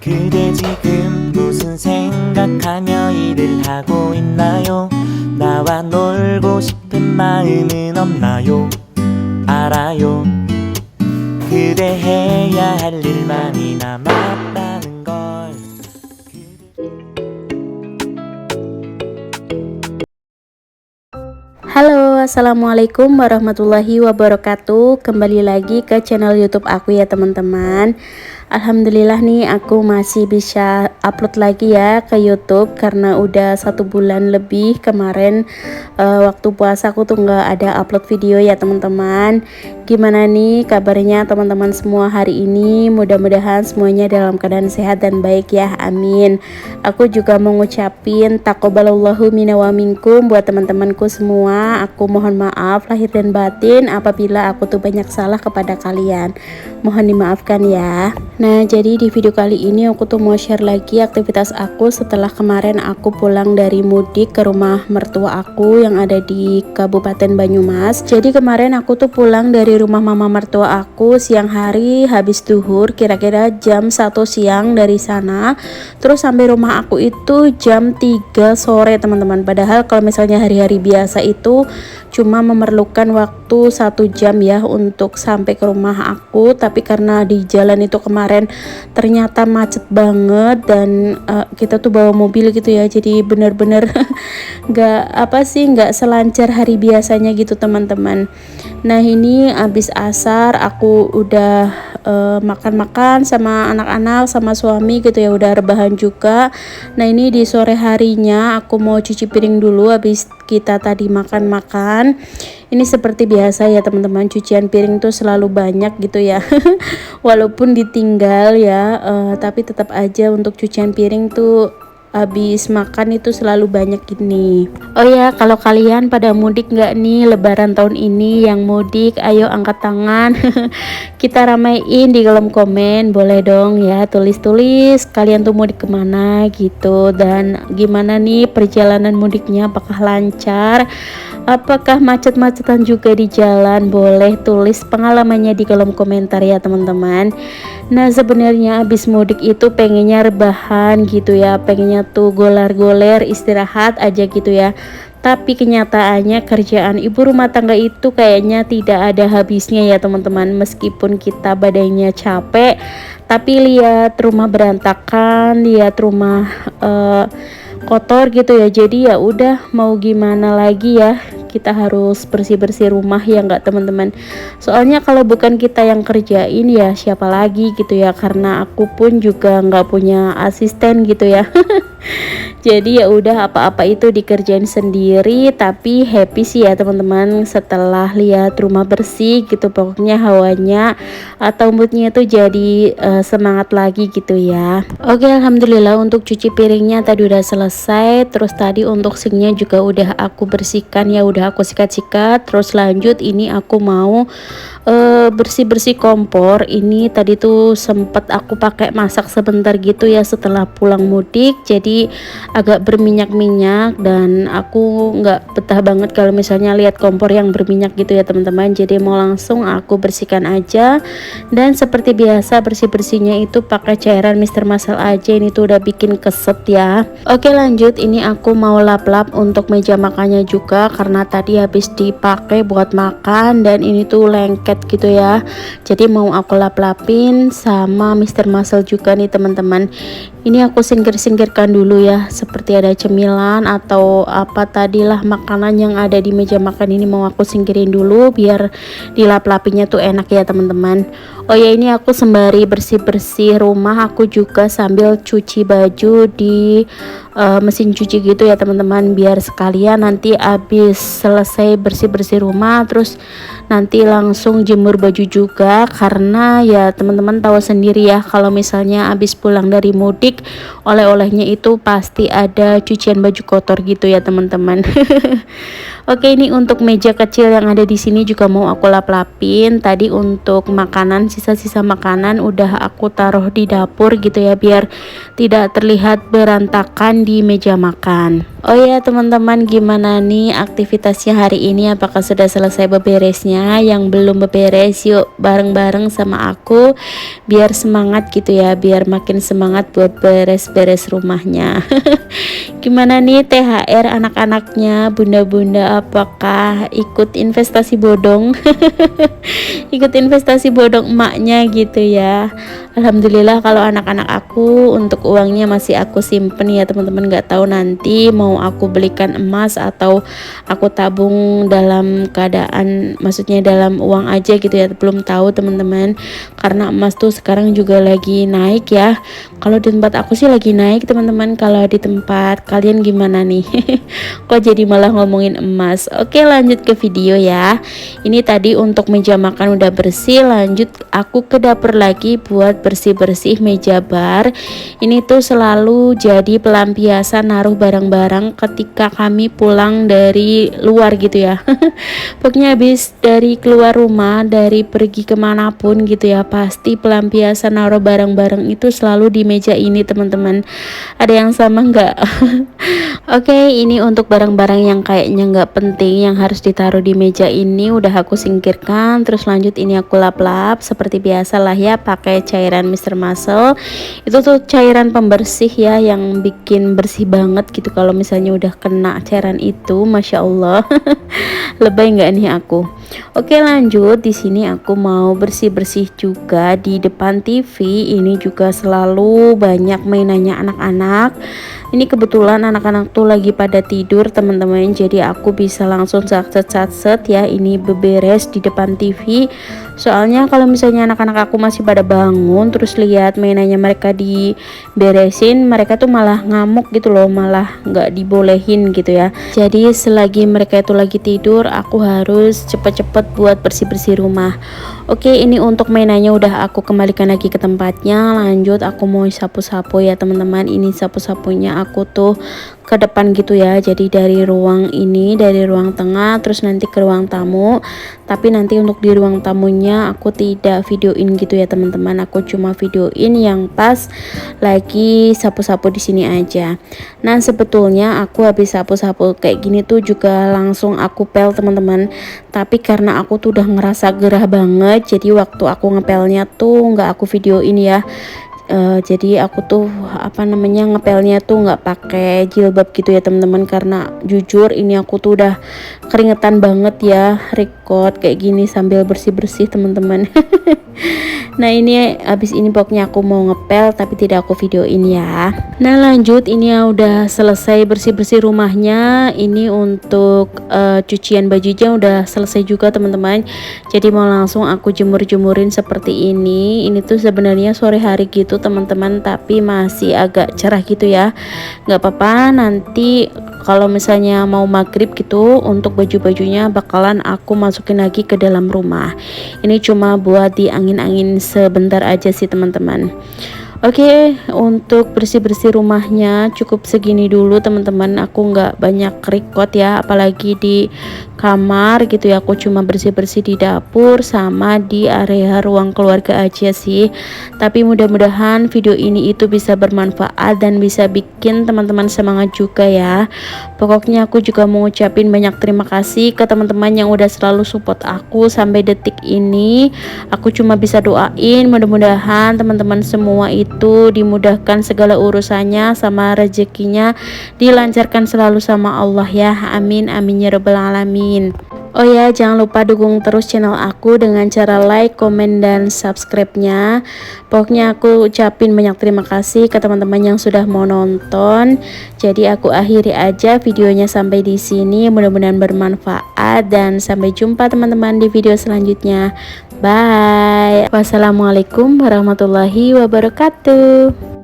그대 지금 무슨 생각하며 일을 하고 있나요? 나와 놀고 싶은 마음은 없나요? 알아요. 그대 해야 할 일만이 남았다는 걸. Halo, assalamualaikum warahmatullahi wabarakatuh. Kembali lagi ke channel YouTube aku ya teman-teman. Alhamdulillah nih aku masih bisa upload lagi ya ke YouTube karena udah 1 bulan lebih kemarin waktu puasa aku tuh nggak ada upload video ya teman-teman. Gimana nih kabarnya teman-teman semua hari ini? Mudah-mudahan semuanya dalam keadaan sehat dan baik ya, amin. Aku juga mau ngucapin taqabbalallahu minna wa minkum buat teman-temanku semua. Aku mohon maaf lahir dan batin apabila aku tuh banyak salah kepada kalian, mohon dimaafkan ya. Nah, jadi di video kali ini aku tuh mau share lagi aktivitas aku setelah kemarin aku pulang dari mudik ke rumah mertua aku yang ada di Kabupaten Banyumas. Jadi kemarin aku tuh pulang dari rumah mama mertua aku siang hari habis duhur, kira-kira jam 1 siang dari sana. Terus sampai rumah aku itu jam 3 sore teman-teman. Padahal kalau misalnya hari-hari biasa itu cuma memerlukan waktu 1 jam ya untuk sampai ke rumah aku, tapi karena di jalan itu kemarin ternyata macet banget dan kita tuh bawa mobil gitu ya, jadi bener-bener nggak selancar hari biasanya gitu teman-teman. Nah ini abis asar aku udah makan-makan sama anak-anak sama suami gitu ya, udah rebahan juga. Nah ini di sore harinya aku mau cuci piring dulu habis kita tadi makan-makan. Ini seperti biasa ya teman-teman, cucian piring tuh selalu banyak gitu ya walaupun ditinggal ya, tapi tetap aja untuk cucian piring tuh habis makan itu selalu banyak gini. Oh ya, kalau kalian pada mudik nggak nih lebaran tahun ini? Yang mudik ayo angkat tangan kita ramein di kolom komen, boleh dong ya, tulis-tulis kalian tuh mudik kemana gitu, dan gimana nih perjalanan mudiknya, apakah lancar, apakah macet-macetan juga di jalan. Boleh tulis pengalamannya di kolom komentar ya teman-teman. Nah sebenarnya abis mudik itu pengennya rebahan gitu ya, pengennya tuh goler-goler istirahat aja gitu ya. Tapi kenyataannya kerjaan ibu rumah tangga itu kayaknya tidak ada habisnya ya teman-teman. Meskipun kita badannya capek, tapi lihat rumah berantakan, lihat rumah kotor gitu ya, jadi ya udah mau gimana lagi ya, kita harus bersih-bersih rumah ya enggak teman-teman. Soalnya kalau bukan kita yang kerjain ya siapa lagi gitu ya, karena aku pun juga nggak punya asisten gitu ya jadi ya udah apa-apa itu dikerjain sendiri, tapi happy sih ya teman-teman setelah lihat rumah bersih gitu. Pokoknya hawanya atau moodnya itu jadi semangat lagi gitu ya. Oke, alhamdulillah untuk cuci piringnya tadi udah selesai. Terus tadi untuk sinknya juga udah aku bersihkan ya, udah aku sikat-sikat. Terus lanjut ini aku mau bersih-bersih kompor. Ini tadi tuh sempet aku pakai masak sebentar gitu ya setelah pulang mudik, jadi agak berminyak-minyak dan aku nggak betah banget kalau misalnya lihat kompor yang berminyak gitu ya teman-teman. Jadi mau langsung aku bersihkan aja, dan seperti biasa bersih-bersihnya itu pakai cairan Mister Muscle aja, ini tuh udah bikin keset ya. Oke lanjut, ini aku mau lap-lap untuk meja makannya juga karena tadi habis dipakai buat makan dan ini tuh lengket gitu ya, jadi mau aku lap-lapin sama Mister Muscle juga nih teman-teman. Ini aku singkir-singkirkan dulu ya, seperti ada cemilan atau apa tadilah makanan yang ada di meja makan ini mau aku singkirin dulu biar dilap-lapinya tuh enak ya teman-teman. Oh ya, ini aku sembari bersih-bersih rumah aku juga sambil cuci baju di mesin cuci gitu ya teman-teman, biar sekalian nanti habis selesai bersih-bersih rumah terus nanti langsung jemur baju juga, karena ya teman-teman tahu sendiri ya kalau misalnya habis pulang dari mudik oleh-olehnya itu pasti ada cucian baju kotor gitu ya teman-teman. Oke, ini untuk meja kecil yang ada di sini juga mau aku lap-lapin. Tadi untuk makanan, sisa-sisa makanan udah aku taruh di dapur gitu ya biar tidak terlihat berantakan di meja makan. Oh ya teman-teman, gimana nih aktivitasnya hari ini? Apakah sudah selesai beberesnya? Yang belum beberes, yuk bareng-bareng sama aku biar semangat gitu ya, biar makin semangat buat beres-beres rumahnya. Gimana nih THR anak-anaknya, bunda-bunda, apakah ikut investasi bodong? Ikut investasi bodong emaknya gitu ya. Alhamdulillah kalau anak-anak aku untuk uangnya masih aku simpen ya teman-teman, nggak tahu nanti mau aku belikan emas atau aku tabung dalam keadaan, maksudnya dalam uang aja gitu ya, belum tahu teman-teman, karena emas tuh sekarang juga lagi naik ya. Kalau di tempat aku sih lagi naik teman-teman, kalau di tempat kalian gimana nih? Kok jadi malah ngomongin emas? Oke, lanjut ke video ya. Ini tadi untuk meja makan udah bersih, lanjut aku ke dapur lagi buat bersih-bersih meja bar. Ini tuh selalu jadi pelampiasan naruh barang-barang ketika kami pulang dari luar gitu ya. Pokoknya habis dari keluar rumah, dari pergi kemanapun gitu ya, pasti pelampiasan naruh barang-barang itu selalu di meja ini teman-teman. Ada yang sama nggak? Oke, ini untuk barang-barang yang kayaknya nggak penting yang harus ditaruh di meja ini udah aku singkirkan. Terus lanjut ini aku lap-lap seperti biasa lah ya, pakai cairan Mr. Muscle. Itu tuh cairan pembersih ya, yang bikin bersih banget gitu kalau misalnya udah kena cairan itu, masya Allah. Lebay nggak nih aku? Oke, lanjut. Di sini aku mau bersih-bersih juga di depan TV. Ini juga selalu banyak mainannya anak-anak. Ini kebetulan anak-anak tuh lagi pada tidur teman-teman, jadi aku bisa langsung satset ya ini beberes di depan TV. Soalnya kalau misalnya anak-anak aku masih pada bangun terus lihat mainannya mereka diberesin, mereka tuh malah ngamuk gitu loh, malah nggak dibolehin gitu ya. Jadi selagi mereka itu lagi tidur, aku harus cepet-cepet buat bersih-bersih rumah. Oke, ini untuk mainannya udah aku kembalikan lagi ke tempatnya. Lanjut aku mau sapu-sapu ya teman-teman. Ini sapu-sapunya aku tuh ke depan gitu ya, jadi dari ruang ini, dari ruang tengah terus nanti ke ruang tamu. Tapi nanti untuk di ruang tamunya aku tidak videoin gitu ya teman-teman, aku cuma videoin yang pas lagi sapu-sapu di sini aja. Nah sebetulnya aku habis sapu-sapu kayak gini tuh juga langsung aku pel teman-teman, tapi karena aku tuh udah ngerasa gerah banget, jadi waktu aku ngepelnya tuh nggak aku videoin ya. Jadi aku tuh ngepelnya tuh nggak pakai jilbab gitu ya teman-teman, karena jujur ini aku tuh udah keringetan banget ya record kayak gini sambil bersih-bersih teman-teman. Nah ini habis ini pokoknya aku mau ngepel tapi tidak aku videoin ya. Nah lanjut, ini ya udah selesai bersih-bersih rumahnya. Ini untuk cucian bajunya udah selesai juga teman-teman, jadi mau langsung aku jemur-jemurin seperti ini. Ini tuh sebenarnya sore hari gitu teman-teman, tapi masih agak cerah gitu ya, nggak apa-apa. Nanti kalau misalnya mau maghrib gitu, untuk baju-bajunya bakalan aku masukin lagi ke dalam rumah. Ini cuma buat di angin-angin sebentar aja sih teman-teman. Oke, untuk bersih-bersih rumahnya cukup segini dulu teman-teman. Aku nggak banyak record ya, apalagi di kamar gitu ya. Aku cuma bersih-bersih di dapur sama di area ruang keluarga aja sih. Tapi mudah-mudahan video ini itu bisa bermanfaat dan bisa bikin teman-teman semangat juga ya. Pokoknya aku juga mau ngucapin banyak terima kasih ke teman-teman yang udah selalu support aku sampai detik ini. Aku cuma bisa doain mudah-mudahan teman-teman semua itu dimudahkan segala urusannya, sama rezekinya dilancarkan selalu sama Allah ya. Amin amin ya rabbal alamin. Oh ya, jangan lupa dukung terus channel aku dengan cara like, komen, dan subscribe-nya. Pokoknya aku ucapin banyak terima kasih ke teman-teman yang sudah mau nonton. Jadi aku akhiri aja videonya sampai di sini. Mudah-mudahan bermanfaat dan sampai jumpa teman-teman di video selanjutnya. Bye. Wassalamualaikum warahmatullahi wabarakatuh.